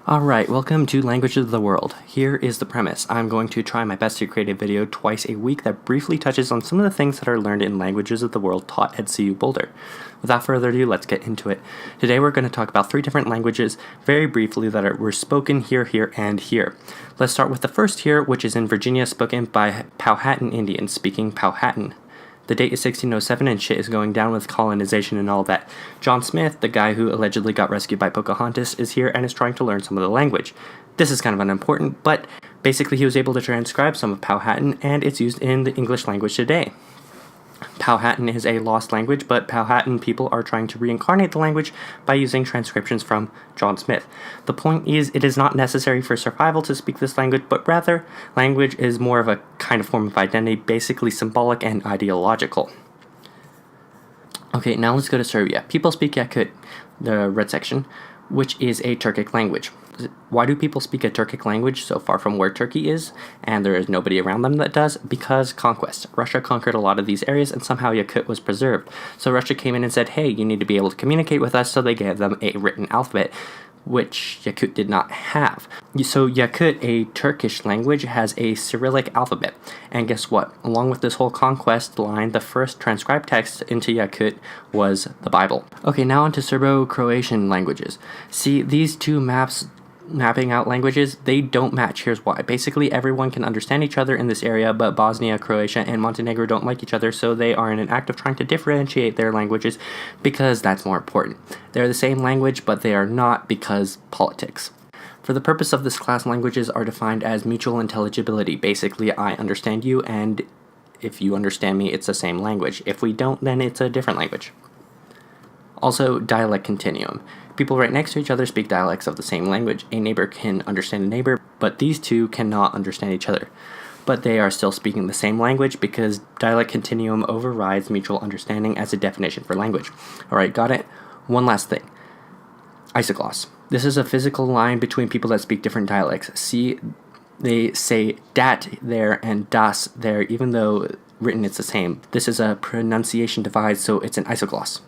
Alright, welcome to Languages of the World. Here is the premise. I'm going to try my best to create a video twice a week that briefly touches on some of the things that are learned in Languages of the World taught at CU Boulder. Without further ado, let's get into it. Today we're going to talk about 3 different languages, very briefly, that were spoken here, here, and here. Let's start with the first here, which is in Virginia, spoken by Powhatan Indians, speaking Powhatan. The date is 1607 and shit is going down with colonization and all that. John Smith, the guy who allegedly got rescued by Pocahontas, is here and is trying to learn some of the language. This is kind of unimportant, but basically he was able to transcribe some of Powhatan and it's used in the English language today. Powhatan is a lost language, but Powhatan people are trying to reincarnate the language by using transcriptions from John Smith. The point is, it is not necessary for survival to speak this language, but rather, language is more of a kind of form of identity, basically symbolic and ideological. Okay, now let's go to Serbia. People speak Yakut, the red section, which is a Turkic language. Why do people speak a Turkic language so far from where Turkey is, and there is nobody around them that does? Because conquest. Russia conquered a lot of these areas, and somehow Yakut was preserved. So Russia came in and said, hey, you need to be able to communicate with us, so they gave them a written alphabet, which Yakut did not have. So Yakut, a Turkish language, has a Cyrillic alphabet. And guess what? Along with this whole conquest line, the first transcribed text into Yakut was the Bible. Okay, now on to Serbo-Croatian languages. See, these two mapping out languages, they don't match. Here's why. Basically, everyone can understand each other in this area, but Bosnia, Croatia, and Montenegro don't like each other, so they are in an act of trying to differentiate their languages because that's more important. They're the same language, but they are not because politics. For the purpose of this class, languages are defined as mutual intelligibility. Basically, I understand you, and if you understand me, it's the same language. If we don't, then it's a different language. Also, dialect continuum. People right next to each other speak dialects of the same language. A neighbor can understand a neighbor, but these two cannot understand each other. But they are still speaking the same language because dialect continuum overrides mutual understanding as a definition for language. Alright, got it? One last thing. Isogloss. This is a physical line between people that speak different dialects. See, they say dat there and das there, even though written it's the same. This is a pronunciation divide, so it's an isogloss.